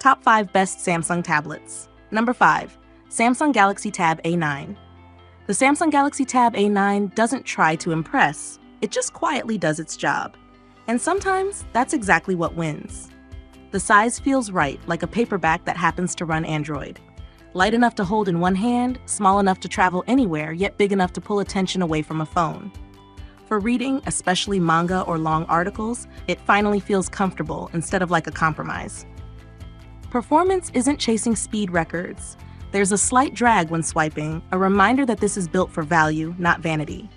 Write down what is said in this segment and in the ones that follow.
Top 5 Best Samsung Tablets. Number 5. Samsung Galaxy Tab A9. The Samsung Galaxy Tab A9 doesn't try to impress, it just quietly does its job. And sometimes, that's exactly what wins. The size feels right, like a paperback that happens to run Android. Light enough to hold in one hand, small enough to travel anywhere, yet big enough to pull attention away from a phone. For reading, especially manga or long articles, it finally feels comfortable instead of like a compromise. Performance isn't chasing speed records. There's a slight drag when swiping, a reminder that this is built for value, not vanity.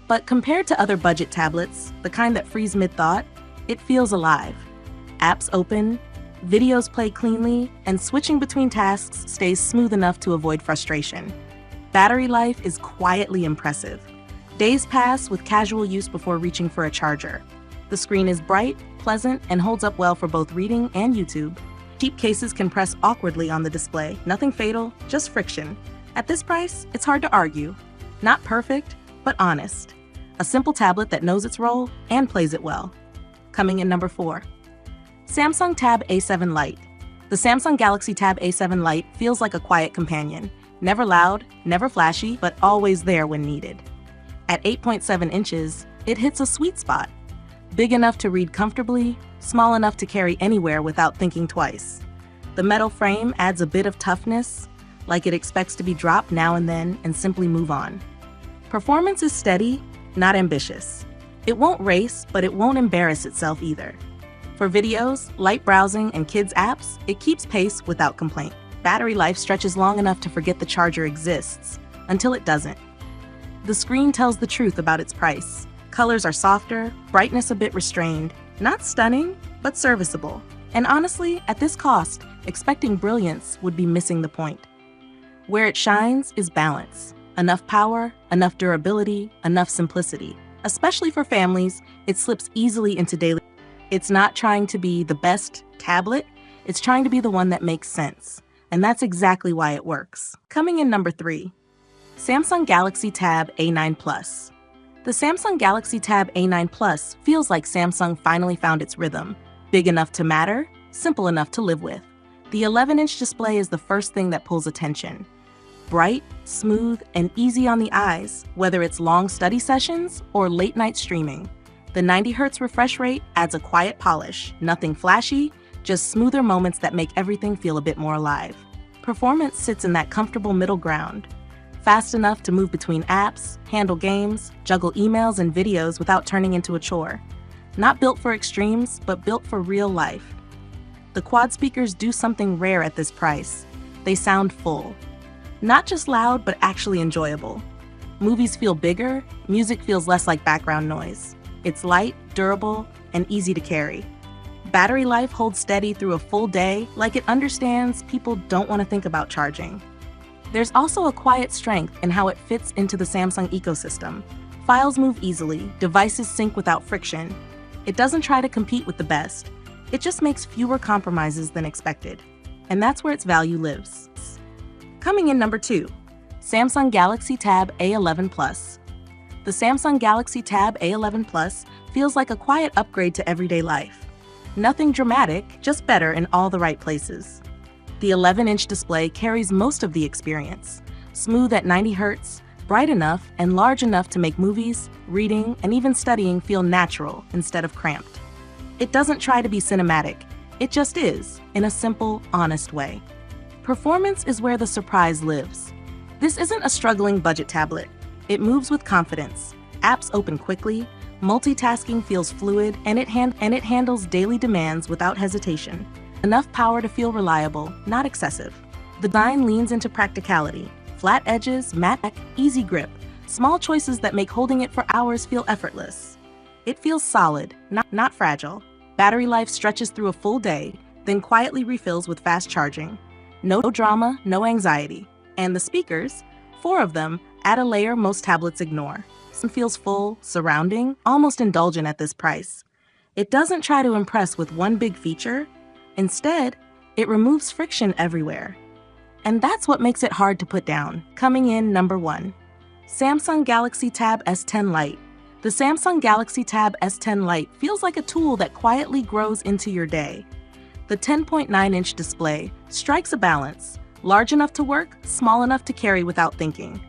But compared to other budget tablets, the kind that freeze mid-thought, it feels alive. Apps open, videos play cleanly, and switching between tasks stays smooth enough to avoid frustration. Battery life is quietly impressive. Days pass with casual use before reaching for a charger. The screen is bright, pleasant, and holds up well for both reading and YouTube. Cheap cases can press awkwardly on the display, nothing fatal, just friction. At this price, it's hard to argue. Not perfect, but honest. A simple tablet that knows its role and plays it well. Coming in number 4. Samsung Tab A7 Lite. The Samsung Galaxy Tab A7 Lite feels like a quiet companion. Never loud, never flashy, but always there when needed. At 8.7 inches, it hits a sweet spot. Big enough to read comfortably, small enough to carry anywhere without thinking twice. The metal frame adds a bit of toughness, like it expects to be dropped now and then and simply move on. Performance is steady, not ambitious. It won't race, but it won't embarrass itself either. For videos, light browsing, and kids' apps, it keeps pace without complaint. Battery life stretches long enough to forget the charger exists, until it doesn't. The screen tells the truth about its price. Colors are softer, brightness a bit restrained. Not stunning, but serviceable. And honestly, at this cost, expecting brilliance would be missing the point. Where it shines is balance. Enough power, enough durability, enough simplicity. Especially for families, it slips easily into daily. It's not trying to be the best tablet, it's trying to be the one that makes sense. And that's exactly why it works. Coming in number 3. Samsung Galaxy Tab A9 Plus. The Samsung Galaxy Tab A9 Plus feels like Samsung finally found its rhythm. Big enough to matter, simple enough to live with. The 11-inch display is the first thing that pulls attention. Bright, smooth, and easy on the eyes, whether it's long study sessions or late-night streaming. The 90 Hz refresh rate adds a quiet polish, nothing flashy, just smoother moments that make everything feel a bit more alive. Performance sits in that comfortable middle ground. Fast enough to move between apps, handle games, juggle emails and videos without turning into a chore. Not built for extremes, but built for real life. The quad speakers do something rare at this price. They sound full. Not just loud, but actually enjoyable. Movies feel bigger, music feels less like background noise. It's light, durable, and easy to carry. Battery life holds steady through a full day, like it understands people don't want to think about charging. There's also a quiet strength in how it fits into the Samsung ecosystem. Files move easily, devices sync without friction. It doesn't try to compete with the best. It just makes fewer compromises than expected. And that's where its value lives. Coming in number 2, Samsung Galaxy Tab A11 Plus. The Samsung Galaxy Tab A11 Plus feels like a quiet upgrade to everyday life. Nothing dramatic, just better in all the right places. The 11-inch display carries most of the experience. Smooth at 90 Hz, bright enough and large enough to make movies, reading, and even studying feel natural instead of cramped. It doesn't try to be cinematic, it just is, in a simple, honest way. Performance is where the surprise lives. This isn't a struggling budget tablet. It moves with confidence. Apps open quickly, multitasking feels fluid, and it handles daily demands without hesitation. Enough power to feel reliable, not excessive. The design leans into practicality. Flat edges, matte, easy grip. Small choices that make holding it for hours feel effortless. It feels solid, not fragile. Battery life stretches through a full day, then quietly refills with fast charging. No drama, no anxiety. And the speakers, 4 of them, add a layer most tablets ignore. It feels full, surrounding, almost indulgent at this price. It doesn't try to impress with one big feature. Instead, it removes friction everywhere. And that's what makes it hard to put down. Coming in number 1, Samsung Galaxy Tab S10 Lite. The Samsung Galaxy Tab S10 Lite feels like a tool that quietly grows into your day. The 10.9-inch display strikes a balance, large enough to work, small enough to carry without thinking.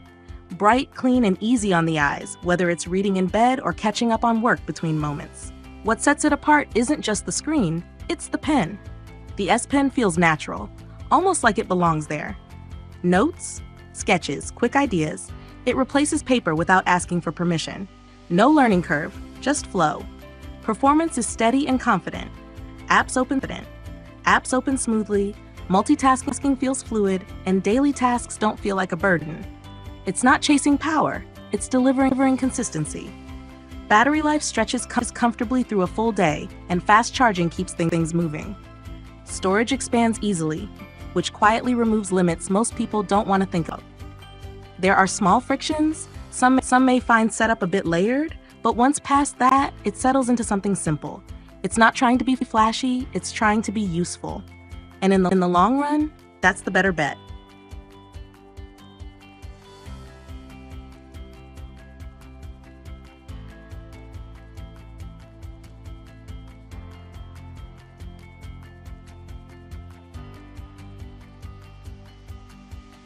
Bright, clean, and easy on the eyes, whether it's reading in bed or catching up on work between moments. What sets it apart isn't just the screen, it's the pen. The S Pen feels natural, almost like it belongs there. Notes, sketches, quick ideas. It replaces paper without asking for permission. No learning curve, just flow. Performance is steady and confident. Apps open smoothly, multitasking feels fluid, and daily tasks don't feel like a burden. It's not chasing power, it's delivering consistency. Battery life stretches comfortably through a full day, and fast charging keeps things moving. Storage expands easily, which quietly removes limits most people don't want to think of. There are small frictions. Some may find setup a bit layered, but once past that, it settles into something simple. It's not trying to be flashy, it's trying to be useful. And in the long run, that's the better bet.